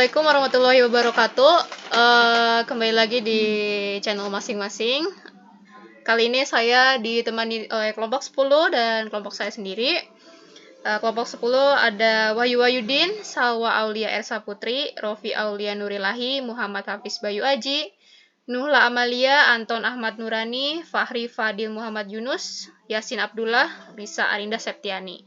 Assalamualaikum warahmatullahi wabarakatuh. Kembali lagi di channel masing-masing. Kali ini saya ditemani oleh kelompok 10 dan kelompok saya sendiri. Kelompok 10 ada Wahyu Wahyudin, Salwa Aulia Ersa Putri, Rofi Aulia Nurilahi, Muhammad Hafiz Bayu Aji, Nuhla Amalia, Anton Ahmad Nurani, Fahri Fadil Muhammad Yunus, Yasin Abdullah, Risa Arinda Septiani.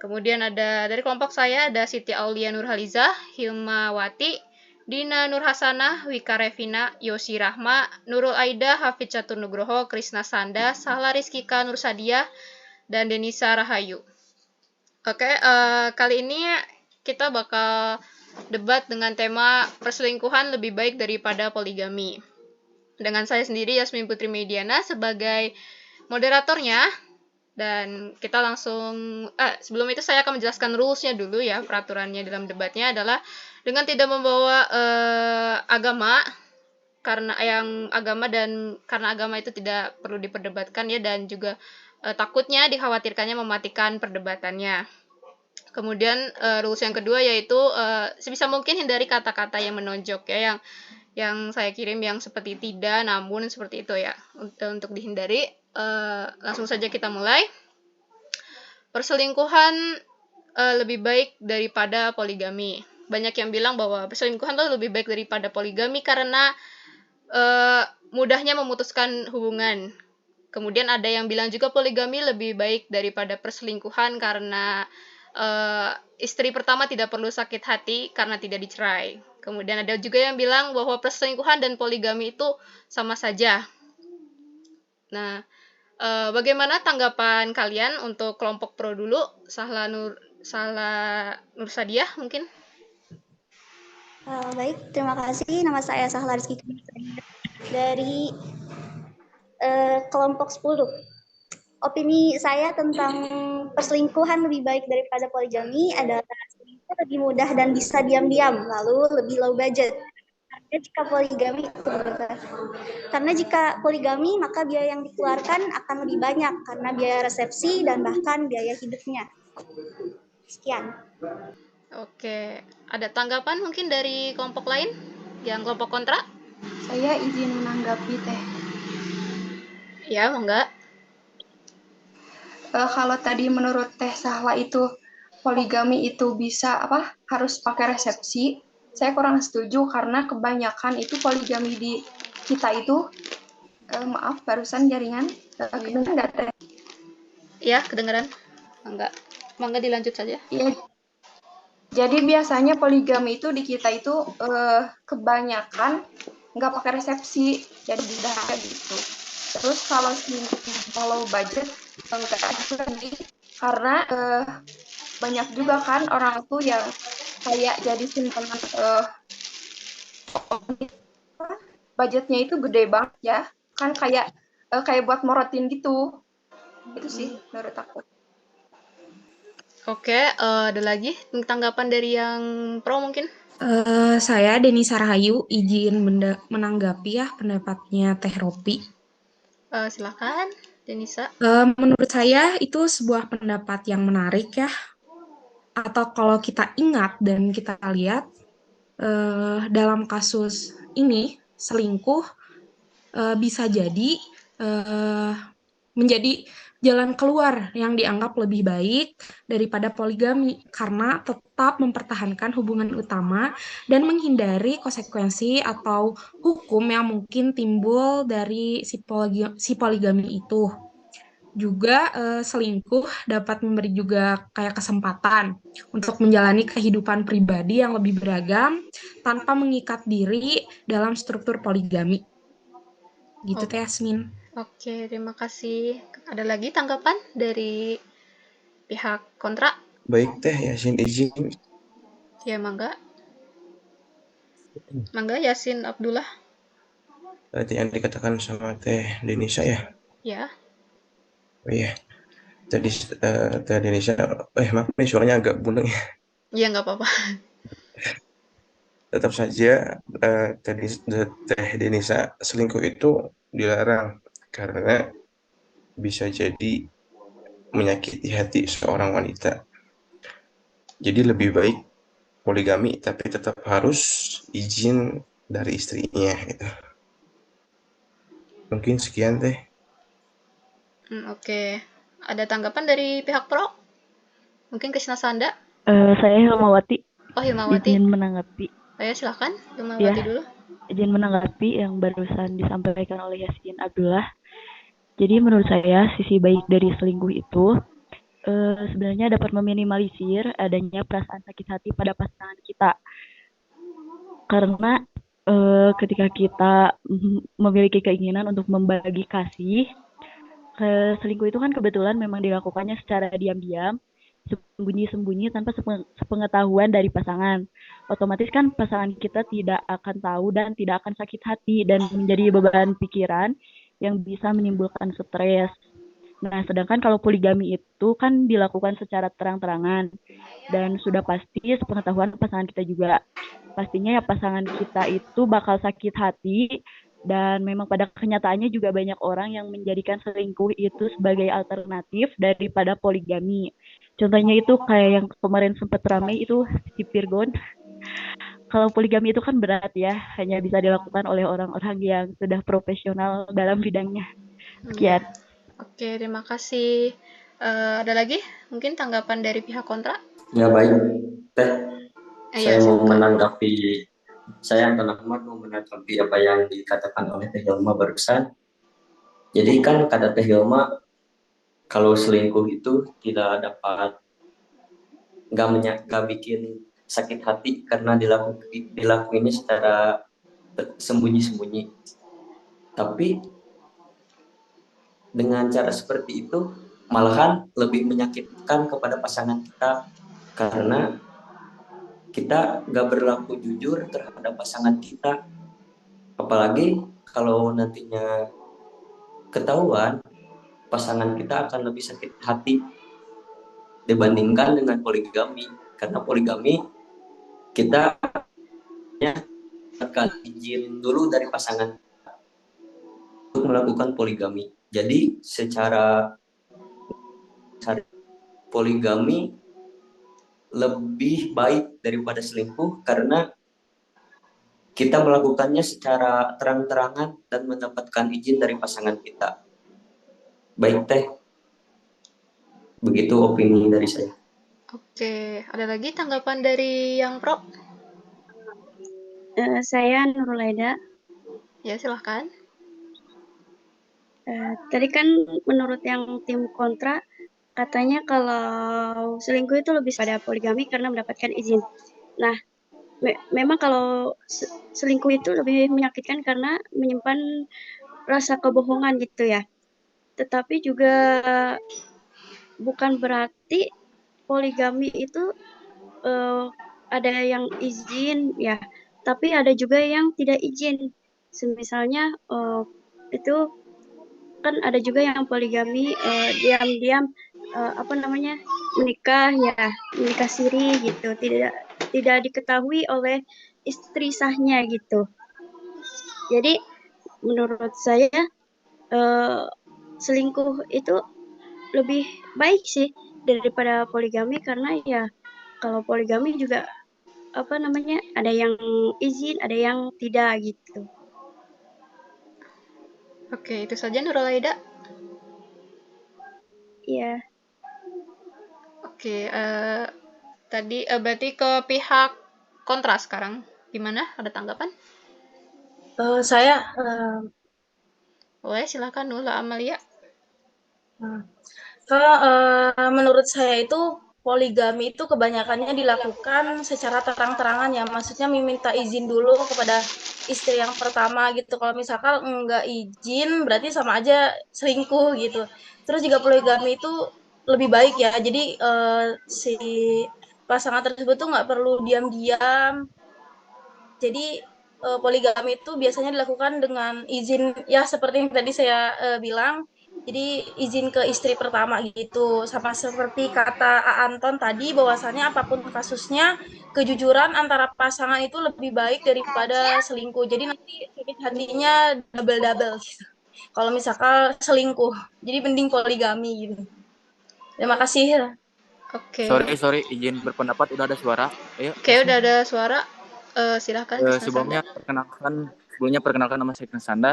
Kemudian ada dari kelompok saya ada Siti Aulia Nurhaliza, Hilma Wati, Dina Nur Hasanah, Wika Revina, Yosi Rahma, Nurul Aida, Hafid Catur Nugroho, Krisna Sanda, Sahla Rizkika Nur Sadia, dan Denisa Rahayu. Oke, kali ini kita bakal debat dengan tema perselingkuhan lebih baik daripada poligami. Dengan saya sendiri Yasmin Putri Mediana sebagai moderatornya. Dan kita langsung, sebelum itu saya akan menjelaskan rules-nya dulu ya, peraturannya dalam debatnya adalah dengan tidak membawa agama, karena agama itu tidak perlu diperdebatkan ya, dan juga takutnya dikhawatirkannya mematikan perdebatannya. Kemudian rules yang kedua yaitu sebisa mungkin hindari kata-kata yang menonjok ya, yang saya kirim yang seperti tidak, namun seperti itu ya, untuk dihindari. Langsung saja kita mulai. Perselingkuhan lebih baik daripada poligami. Banyak yang bilang bahwa perselingkuhan itu lebih baik daripada poligami karena mudahnya memutuskan hubungan. Kemudian ada yang bilang juga poligami lebih baik daripada perselingkuhan karena istri pertama tidak perlu sakit hati karena tidak dicerai. Kemudian ada juga yang bilang bahwa perselingkuhan dan poligami itu sama saja. Nah, bagaimana tanggapan kalian untuk kelompok pro dulu? Sahla Nur Sadiah mungkin? Baik, terima kasih. Nama saya Sahla Rizkika dari kelompok 10. Opini saya tentang perselingkuhan lebih baik daripada poligami adalah selingkuh lebih mudah dan bisa diam-diam, lalu lebih low budget. Karena jika poligami maka biaya yang dikeluarkan akan lebih banyak karena biaya resepsi dan bahkan biaya hidupnya. Sekian. Oke, ada tanggapan mungkin dari kelompok lain? Yang kelompok kontra? Saya izin menanggapi Teh. Ya, enggak. Kalau tadi menurut Teh Sahla itu poligami itu bisa harus pakai resepsi, saya kurang setuju karena kebanyakan itu poligami di kita itu maaf barusan jaringan kedengeran nggak Teh? Ya, kedengaran. Mangga dilanjut saja. Iya. Jadi biasanya poligami itu di kita itu kebanyakan nggak pakai resepsi, jadi mudah gitu. Terus kalau budget enggak lagi karena banyak juga kan orang tuh yang kayak jadi simpanan budgetnya itu gede banget ya, kan kayak buat morotin gitu. Itu sih menurut aku. Oke, ada lagi tanggapan dari yang pro mungkin? Saya Denisa Rahayu izin menanggapi ya pendapatnya Teh Ropi. Silakan, Denisa. Menurut saya itu sebuah pendapat yang menarik ya. Atau kalau kita ingat dan kita lihat dalam kasus ini selingkuh bisa jadi menjadi jalan keluar yang dianggap lebih baik daripada poligami karena tetap mempertahankan hubungan utama dan menghindari konsekuensi atau hukum yang mungkin timbul dari si poligami itu. Juga selingkuh dapat memberi juga kayak kesempatan untuk menjalani kehidupan pribadi yang lebih beragam tanpa mengikat diri dalam struktur poligami. Gitu Teh Yasmin. Oke, terima kasih. Ada lagi tanggapan dari pihak kontra? Baik Teh, Yasin izin. Ya, mangga. Mangga, Yasin Abdullah. Tadi yang dikatakan sama Teh Denisa ya? Ya. Oh iya. Tadi Teh Denisa, maaf nih suaranya agak buneng ya. Iya, nggak apa-apa. Tetap saja Teh Denisa selingkuh itu dilarang karena bisa jadi menyakiti hati seorang wanita. Jadi lebih baik poligami tapi tetap harus izin dari istrinya gitu. Mungkin sekian teh. Oke. Ada tanggapan dari pihak pro? Mungkin Krisna Sanda? Saya Hilmawati, Oh, Hilmawati. izin menanggapi. Ya, silahkan. Hilmawati Ya, dulu. izin menanggapi yang barusan disampaikan oleh Yasin Abdullah. Jadi menurut saya sisi baik dari selingkuh itu sebenarnya dapat meminimalisir adanya perasaan sakit hati pada pasangan kita. Karena ketika kita memiliki keinginan untuk membagi kasih, selingkuh itu kan kebetulan memang dilakukannya secara diam-diam, sembunyi-sembunyi tanpa sepengetahuan dari pasangan. Otomatis kan pasangan kita tidak akan tahu dan tidak akan sakit hati dan menjadi beban pikiran yang bisa menimbulkan stres. Nah, sedangkan kalau poligami itu kan dilakukan secara terang-terangan dan sudah pasti sepengetahuan pasangan kita juga. Pastinya ya pasangan kita itu bakal sakit hati dan memang pada kenyataannya juga banyak orang yang menjadikan selingkuh itu sebagai alternatif daripada poligami. Contohnya itu kayak yang kemarin sempat ramai itu si Virgon. Kalau poligami itu kan berat ya, hanya bisa dilakukan oleh orang-orang yang sudah profesional dalam bidangnya. Sekian. Oke, terima kasih. Ada lagi mungkin tanggapan dari pihak kontra? Ya baik, Teh. Iya, Saya mau silakan. menanggapi, saya Anton Ahmad mau menanggapi apa yang dikatakan oleh Teh Hilma barusan. Jadi kan kata Teh Hilma, kalau selingkuh itu tidak dapat, nggak bikin sakit hati karena dilakuinnya secara sembunyi-sembunyi. Tapi dengan cara seperti itu malahan lebih menyakitkan kepada pasangan kita karena kita nggak berlaku jujur terhadap pasangan kita, apalagi kalau nantinya ketahuan pasangan kita akan lebih sakit hati dibandingkan dengan poligami, karena poligami kita akan izin dulu dari pasangan untuk melakukan poligami. Jadi secara poligami lebih baik daripada selingkuh karena kita melakukannya secara terang-terangan dan mendapatkan izin dari pasangan kita. Baik Teh, begitu opini dari saya. Oke, ada lagi tanggapan dari yang pro? Saya Nurulaida. Ya, silahkan. Tadi kan menurut yang tim kontra, katanya kalau selingkuh itu lebih pada poligami karena mendapatkan izin. Nah, memang kalau selingkuh itu lebih menyakitkan karena menyimpan rasa kebohongan gitu ya. Tetapi juga bukan berarti poligami itu ada yang izin ya, tapi ada juga yang tidak izin. Misalnya itu kan ada juga yang poligami diam-diam menikah siri gitu, tidak diketahui oleh istri sahnya gitu. Jadi menurut saya selingkuh itu lebih baik sih daripada poligami karena ya kalau poligami juga ada yang izin, ada yang tidak gitu. Oke, itu saja Nurulaida. Iya. Oke, tadi berarti ke pihak kontra sekarang. Gimana? Ada tanggapan? Saya Boleh, silakan Nula Amalia. Kalau menurut saya itu poligami itu kebanyakannya dilakukan secara terang-terangan ya, maksudnya meminta izin dulu kepada istri yang pertama gitu. Kalau misalkan enggak izin berarti sama aja selingkuh gitu. Terus juga poligami itu lebih baik ya, jadi si pasangan tersebut tuh nggak perlu diam-diam. Jadi poligami itu biasanya dilakukan dengan izin ya seperti yang tadi saya bilang. Jadi izin ke istri pertama gitu. Sama seperti kata Anton tadi bahwasannya apapun kasusnya kejujuran antara pasangan itu lebih baik daripada selingkuh. Jadi nanti sakit hatinya double-double gitu. Kalau misalkan selingkuh. Jadi mending poligami gitu. Terima kasih. Oke. Sorry, izin berpendapat, udah ada suara. Ayo, Oke, langsung. udah ada suara. Silahkan Krisna Sanda. Sebelumnya perkenalkan nama saya Krisna Sanda.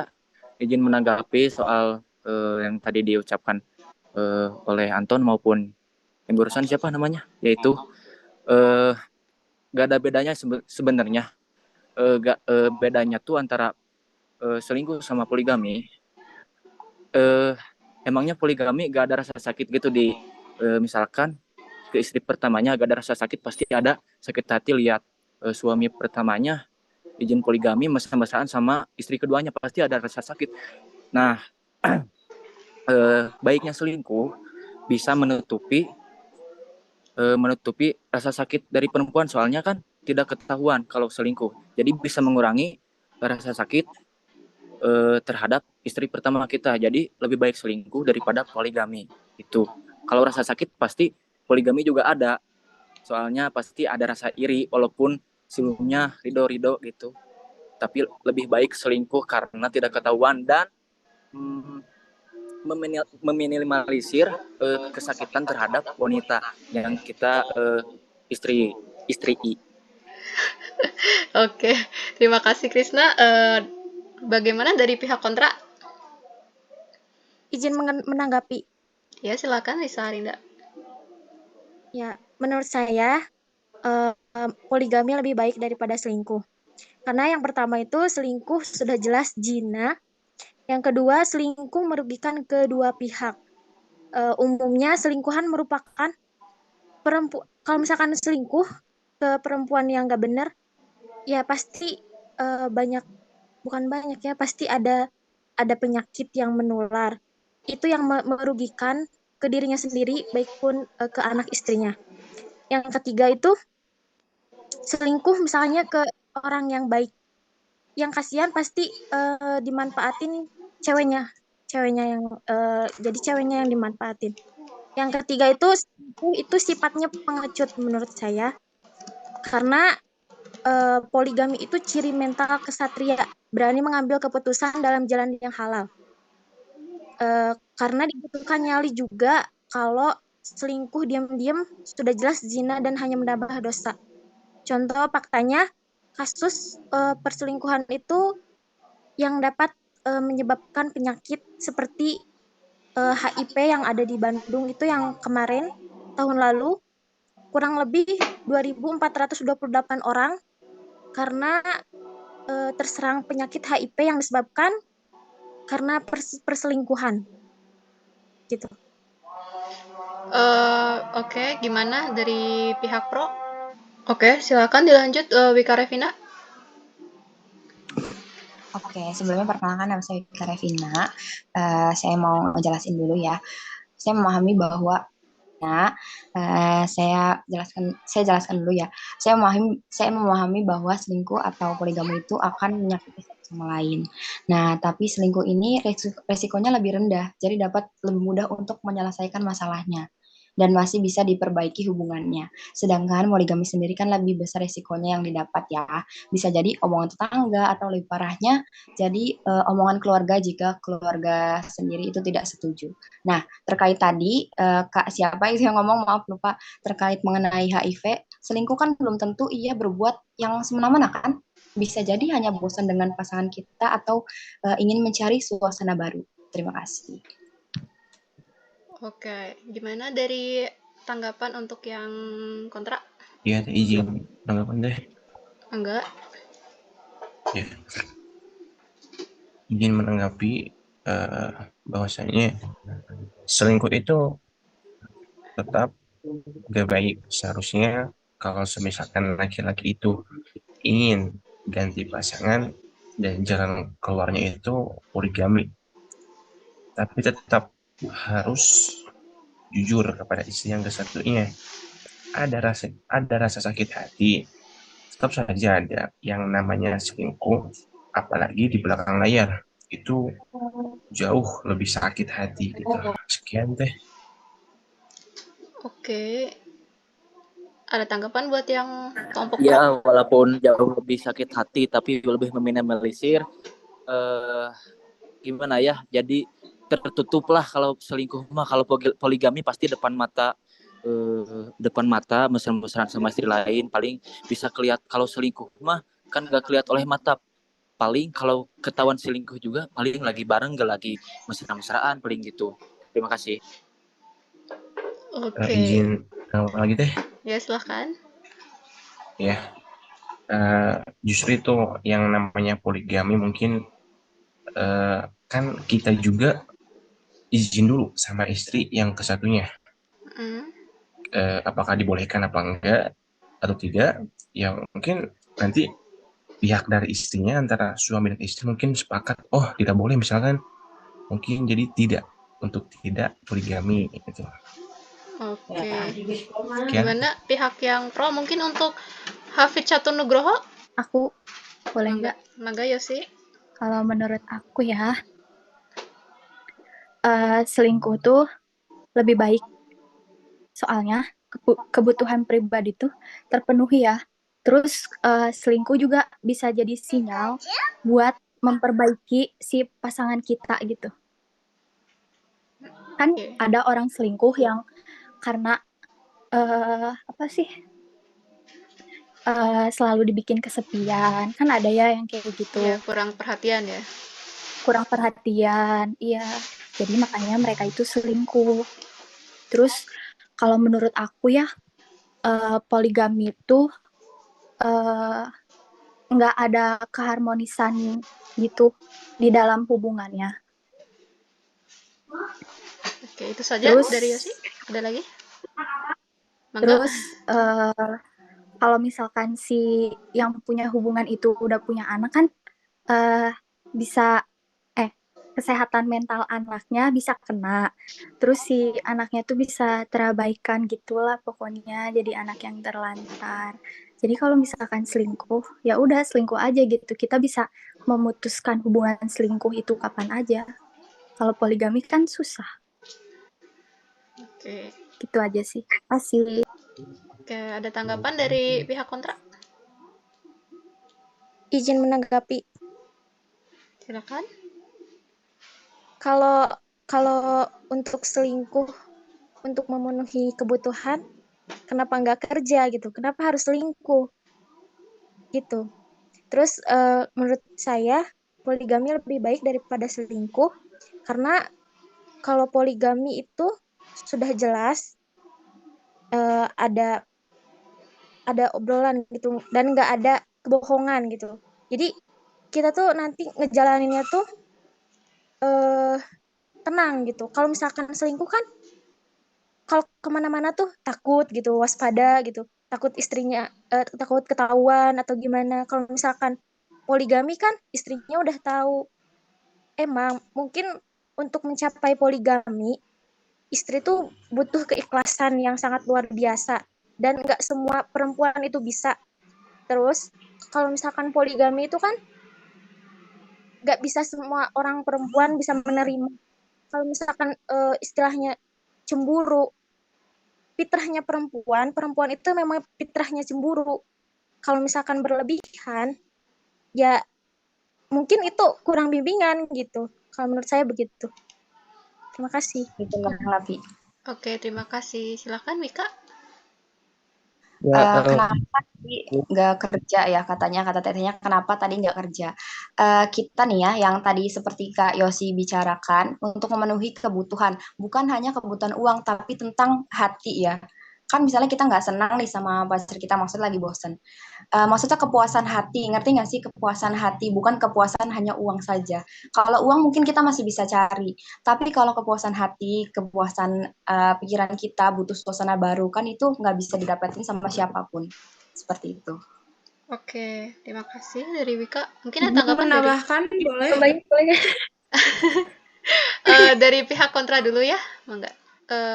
Izin menanggapi soal yang tadi diucapkan oleh Anton maupun yang barusan siapa namanya, yaitu gak ada bedanya sebenarnya. Bedanya tuh antara selingkuh sama poligami. Emangnya poligami gak ada rasa sakit gitu di misalkan ke istri pertamanya gak ada rasa sakit, pasti ada sakit hati lihat suami pertamanya izin poligami mesra-mesraan sama istri keduanya, pasti ada rasa sakit. Nah, baiknya selingkuh bisa menutupi rasa sakit dari perempuan, soalnya kan tidak ketahuan kalau selingkuh, jadi bisa mengurangi rasa sakit terhadap istri pertama kita. Jadi lebih baik selingkuh daripada poligami. Itu kalau rasa sakit pasti poligami juga ada, soalnya pasti ada rasa iri walaupun sebelumnya ridho gitu, tapi lebih baik selingkuh karena tidak ketahuan dan meminimalisir kesakitan terhadap wanita yang kita istri. Oke, terima kasih Krisna. Bagaimana dari pihak kontra? Izin menanggapi. Ya, silakan Lisa Arinda. Ya, menurut saya poligami lebih baik daripada selingkuh. Karena yang pertama itu selingkuh sudah jelas zina. Yang kedua, selingkuh merugikan kedua pihak. Umumnya selingkuhan merupakan kalau misalkan selingkuh ke perempuan yang nggak benar, ya pasti pasti ada penyakit yang menular. Itu yang merugikan ke dirinya sendiri, baik pun ke anak istrinya. Yang ketiga itu selingkuh misalnya ke orang yang baik, yang kasihan pasti dimanfaatin ceweknya yang jadi ceweknya yang dimanfaatin. Yang ketiga itu sifatnya pengecut menurut saya, karena poligami itu ciri mental kesatria, berani mengambil keputusan dalam jalan yang halal. Karena dibutuhkan nyali juga kalau selingkuh diam-diam sudah jelas zina dan hanya menambah dosa. Contoh faktanya, kasus perselingkuhan itu yang dapat menyebabkan penyakit seperti HIV yang ada di Bandung itu yang kemarin tahun lalu kurang lebih 2.428 orang karena terserang penyakit HIV yang disebabkan karena perselingkuhan gitu. Oke, gimana dari pihak pro? Oke, silakan dilanjut Wika Revina. Oke, sebelumnya perkenalkan nama saya Wika Revina. Saya mau ngejelasin dulu ya. Saya memahami bahwa saya jelaskan dulu ya. Saya memahami bahwa selingkuh atau poligami itu akan menyakiti satu sama lain. Nah, tapi selingkuh ini resikonya lebih rendah, jadi dapat lebih mudah untuk menyelesaikan masalahnya dan masih bisa diperbaiki hubungannya. Sedangkan poligami sendiri kan lebih besar resikonya yang didapat ya. Bisa jadi omongan tetangga atau lebih parahnya jadi omongan keluarga jika keluarga sendiri itu tidak setuju. Nah, terkait tadi Kak siapa itu yang ngomong, maaf lupa, terkait mengenai HIV, selingkuh kan belum tentu ia berbuat yang semena-mena kan? Bisa jadi hanya bosan dengan pasangan kita atau ingin mencari suasana baru. Terima kasih. Oke, gimana dari tanggapan untuk yang kontra? Iya, izin tanggapan deh. Enggak. Ya. Izin menanggapi bahwasanya selingkuh itu tetap gak baik. Seharusnya kalau misalkan laki-laki itu ingin ganti pasangan dan jalan keluarnya itu poligami, tapi tetap harus jujur kepada istri yang kesatunya. Ada rasa sakit hati, tetap saja ada yang namanya selingkuh, apalagi di belakang layar itu jauh lebih sakit hati gitu. Sekian teh. Oke. Ada tanggapan buat yang kelompok ya, walaupun jauh lebih sakit hati tapi lebih meminimalisir gimana ya, jadi tertutup lah kalau selingkuh mah. Kalau poligami pasti depan mata depan mata mesra-mesraan sama istri lain, paling bisa kelihat. Kalau selingkuh mah kan nggak kelihat oleh mata, paling kalau ketahuan selingkuh juga paling lagi bareng, nggak lagi mesra-mesraan paling gitu. Terima kasih. Oke. Izin lagi teh Ya, silahkan. ya. Justru itu yang namanya poligami mungkin kan kita juga izin dulu sama istri yang kesatunya. Mm. Apakah dibolehkan apa enggak atau tidak, ya mungkin nanti pihak dari istrinya antara suami dan istri mungkin sepakat, oh tidak boleh misalkan, mungkin jadi tidak, untuk tidak poligami gitu. Oke. Sekian. Gimana pihak yang pro? Mungkin untuk Hafid Catur Nugroho? Aku boleh nggak? Mangga Yosi. Kalau menurut aku ya, selingkuh tuh lebih baik. Soalnya kebutuhan pribadi tuh terpenuhi ya. Terus selingkuh juga bisa jadi sinyal buat memperbaiki si pasangan kita gitu. Kan ada orang selingkuh yang karena apa sih? Selalu dibikin kesepian. Kan ada ya yang kayak gitu. Ya, kurang perhatian ya. Kurang perhatian, iya. Jadi makanya mereka itu selingkuh. Terus kalau menurut aku ya, poligami itu nggak ada keharmonisan gitu di dalam hubungannya. Oke, itu saja Terus, dari Yosi. Ada lagi? Mangga. Terus kalau misalkan si yang punya hubungan itu udah punya anak kan bisa kesehatan mental anaknya bisa kena. Terus si anaknya tuh bisa terabaikan gitulah pokoknya, jadi anak yang terlantar. Jadi kalau misalkan selingkuh, ya udah selingkuh aja gitu. Kita bisa memutuskan hubungan selingkuh itu kapan aja. Kalau poligami kan susah. Oke. Gitu aja sih. Kasih. Oke, ada tanggapan dari pihak kontra? Izin menanggapi. Silakan. Kalau untuk selingkuh, untuk memenuhi kebutuhan, kenapa nggak kerja gitu? Kenapa harus selingkuh? Gitu. Terus menurut saya poligami lebih baik daripada selingkuh, karena kalau poligami itu sudah jelas ada obrolan gitu dan nggak ada kebohongan gitu. Jadi kita tuh nanti ngejalaninnya tuh tenang gitu. Kalau misalkan selingkuh kan, kalau kemana-mana tuh takut gitu, waspada gitu, takut istrinya takut ketahuan atau gimana. Kalau misalkan poligami kan istrinya udah tahu. Emang mungkin untuk mencapai poligami, istri tuh butuh keikhlasan yang sangat luar biasa dan nggak semua perempuan itu bisa. Terus kalau misalkan poligami itu kan nggak bisa semua orang perempuan bisa menerima. Kalau misalkan istilahnya cemburu, fitrahnya perempuan itu memang fitrahnya cemburu. Kalau misalkan berlebihan, ya mungkin itu kurang bimbingan gitu. Kalau menurut saya begitu. Terima kasih. Oke, terima kasih. Silakan Mika. Kenapa tadi nggak kerja ya, kata tetehnya kenapa tadi nggak kerja. Kita nih ya yang tadi seperti Kak Yosi bicarakan untuk memenuhi kebutuhan, bukan hanya kebutuhan uang tapi tentang hati ya. Kan misalnya kita nggak senang nih sama pacar kita, maksudnya lagi bosen. Maksudnya kepuasan hati, ngerti nggak sih kepuasan hati, bukan kepuasan hanya uang saja. Kalau uang mungkin kita masih bisa cari, tapi kalau kepuasan hati, kepuasan pikiran kita butuh suasana baru, kan itu nggak bisa didapetin sama siapapun. Seperti itu. Oke, terima kasih dari Wika. Mungkin ada tanggapan dari... Menambahkan boleh? Dari pihak kontra dulu ya, Mangga.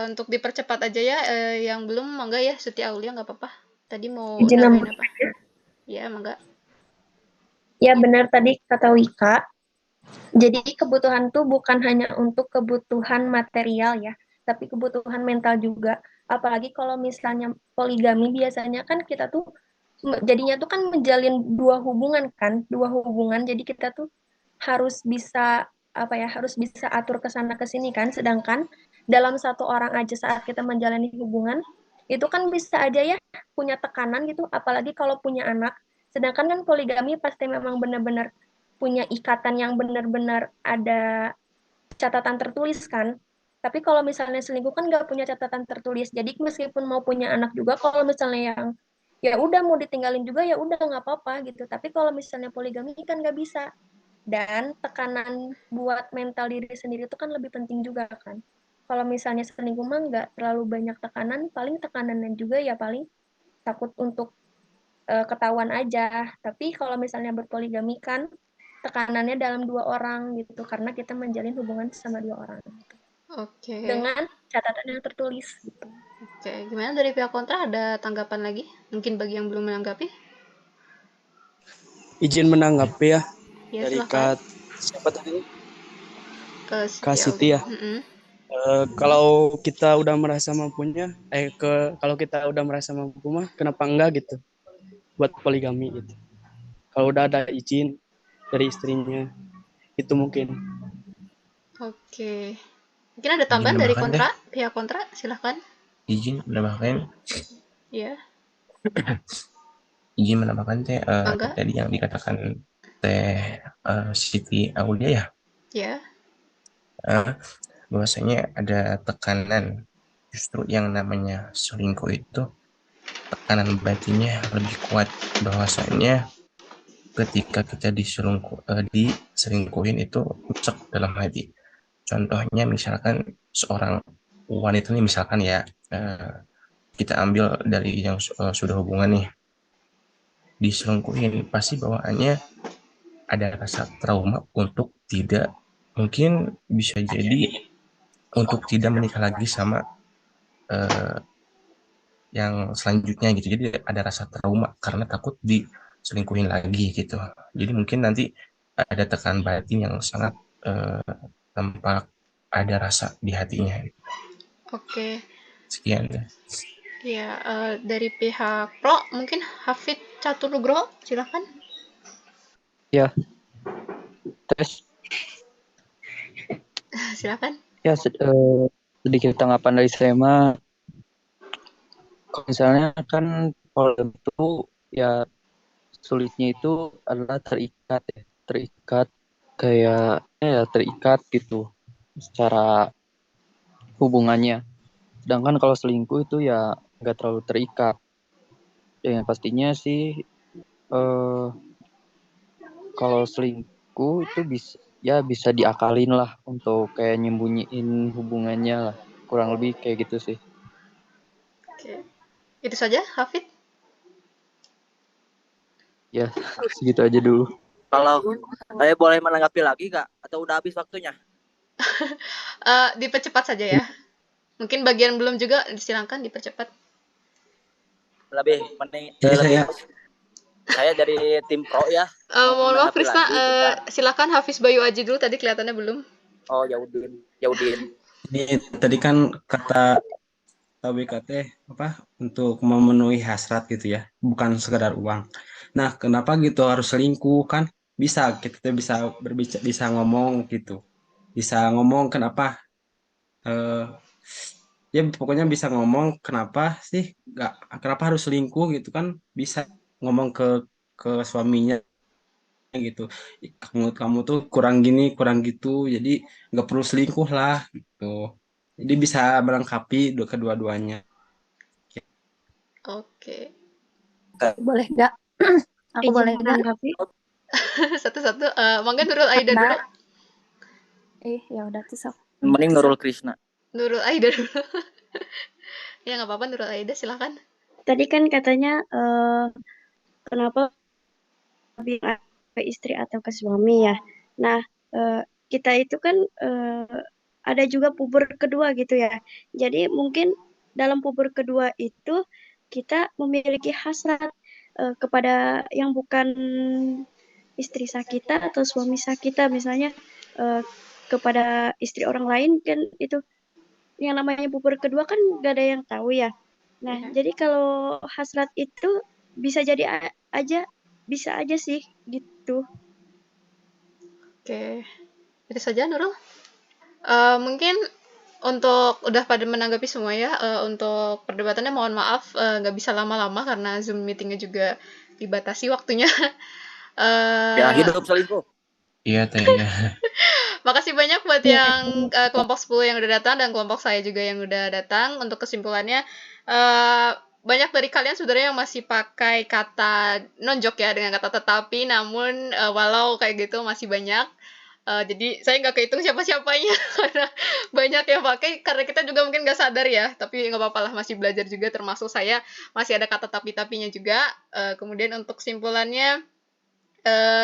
Untuk dipercepat aja ya, yang belum Mangga ya, Siti Aulia nggak apa-apa. Tadi mau nambahin apa? Ya, Mangga. Ya benar tadi kata Wika. Jadi kebutuhan tuh bukan hanya untuk kebutuhan material ya, tapi kebutuhan mental juga. Apalagi kalau misalnya poligami, biasanya kan kita tuh jadinya tuh kan menjalin dua hubungan kan, jadi kita tuh harus bisa harus bisa atur ke sana ke sini kan. Sedangkan dalam satu orang aja saat kita menjalani hubungan itu kan bisa aja ya punya tekanan gitu, apalagi kalau punya anak. Sedangkan kan poligami pasti memang benar-benar punya ikatan yang benar-benar ada catatan tertulis kan. Tapi kalau misalnya selingkuh kan nggak punya catatan tertulis. Jadi meskipun mau punya anak juga, kalau misalnya yang ya udah mau ditinggalin juga ya udah nggak apa-apa gitu. Tapi kalau misalnya poligami kan nggak bisa. Dan tekanan buat mental diri sendiri itu kan lebih penting juga kan. Kalau misalnya selingkuh mah nggak terlalu banyak tekanan, paling tekanannya juga ya paling takut untuk ketahuan aja. Tapi kalau misalnya berpoligami kan tekanannya dalam 2 orang gitu, karena kita menjalin hubungan sama 2 orang Oke. dengan catatan yang tertulis gitu. Oke, gimana dari pihak kontra, ada tanggapan lagi? Mungkin bagi yang belum menanggapi? Izin menanggapi ya Ya, dari silakan. siapa tadi? Ke Siti ya. Kalau kita udah merasa mampunya, kalau kita udah merasa mampu mah, kenapa enggak gitu buat poligami gitu. Kalau udah ada izin dari istrinya, itu mungkin. Oke. Mungkin ada tambahan dari kontra, pihak kontra, silahkan. Izin menambahkan. Iya. Izin menambahkan teh tadi yang dikatakan teh Siti Aulia ya. Ya. Bahwasanya ada tekanan, justru yang namanya selingkuh itu tekanan batinnya lebih kuat, bahwasanya ketika kita diselingkuhin itu rusak dalam hati. Contohnya misalkan seorang wanita nih, misalkan ya, kita ambil dari yang sudah hubungan nih, diselingkuhin, pasti bawaannya ada rasa trauma untuk tidak, mungkin bisa jadi untuk tidak menikah lagi sama yang selanjutnya gitu. Jadi ada rasa trauma karena takut diselingkuhin lagi gitu. Jadi mungkin nanti ada tekanan batin yang sangat tampak ada rasa di hatinya. Oke. Sekian ya. Ya, dari pihak pro mungkin Hafid Catur Nugroho, silakan. Ya. Tes. Silakan. Ya, sedikit tanggapan dari saya mah, misalnya kan kalau itu ya sulitnya itu adalah terikat kayak terikat gitu secara hubungannya. Sedangkan kalau selingkuh itu ya nggak terlalu terikat. Ya pastinya sih kalau selingkuh itu bisa diakalin lah untuk kayak nyembunyiin hubungannya lah, kurang lebih kayak gitu sih. Oke. Itu saja, Hafid? Ya, segitu aja dulu. Kalau saya boleh menanggapi lagi Kak, atau udah habis waktunya? Dipercepat saja ya. Mungkin bagian belum juga, silakan dipercepat. Lebih saya dari tim pro ya. Mohon maaf Krisna, silakan Hafiz Bayu Aji dulu, tadi kelihatannya belum. Oh, Yaudin. Ini tadi kan kata WKT untuk memenuhi hasrat gitu ya, bukan sekedar uang. Nah, kenapa gitu harus selingkuh? Kan bisa kita bisa berbicara, bisa ngomong gitu, bisa ngomong kenapa, ya pokoknya bisa ngomong kenapa sih kenapa harus selingkuh gitu kan, bisa ngomong ke suaminya gitu, kamu tuh kurang gini kurang gitu, jadi nggak perlu selingkuh lah gitu, jadi bisa melengkapi kedua-duanya. Oke. Boleh nggak? Aku boleh nggak? Satu-satu. Mangga Nurul Aida dulu. Ya udah tuh sok. Mending Nurul Krisna. Nurul Aida dulu. Ya nggak apa-apa, Nurul Aida silakan. Tadi kan katanya kenapa bilang ke istri atau ke suami ya. Nah, kita itu kan ada juga puber kedua gitu ya. Jadi mungkin dalam puber kedua itu kita memiliki hasrat kepada yang bukan istri sah kita atau suami sah kita, misalnya kepada istri orang lain, kan itu yang namanya puber kedua kan gak ada yang tahu ya. Nah, jadi kalau hasrat itu bisa jadi bisa aja sih gitu. Oke, itu saja Nurul. Mungkin untuk udah pada menanggapi semua ya. Untuk perdebatannya mohon maaf nggak bisa lama-lama karena Zoom meetingnya juga dibatasi waktunya. Ya, hidup selingkuh. Iya teh. Makasih banyak buat yang kelompok 10 yang udah datang dan kelompok saya juga yang udah datang. Untuk kesimpulannya, banyak dari kalian sebenarnya yang masih pakai kata nonjok ya dengan kata tetapi, namun walau kayak gitu masih banyak. Jadi saya nggak kehitung siapa-siapanya karena banyak yang pakai, karena kita juga mungkin nggak sadar ya, tapi nggak apa-apa lah, masih belajar juga, termasuk saya masih ada kata tapi-tapinya juga. Kemudian untuk kesimpulannya,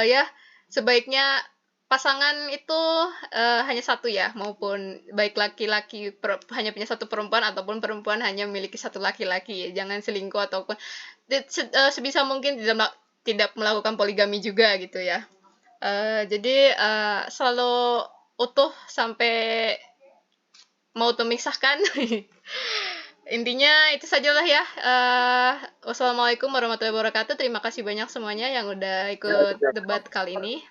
ya sebaiknya pasangan itu hanya satu ya, maupun baik laki-laki hanya punya satu perempuan ataupun perempuan hanya memiliki satu laki-laki. Jangan selingkuh ataupun sebisa mungkin tidak melakukan poligami juga gitu ya. Jadi selalu utuh sampai mau memisahkan. Intinya itu sajalah ya. Wassalamualaikum warahmatullahi wabarakatuh. Terima kasih banyak semuanya yang udah ikut debat kali ini.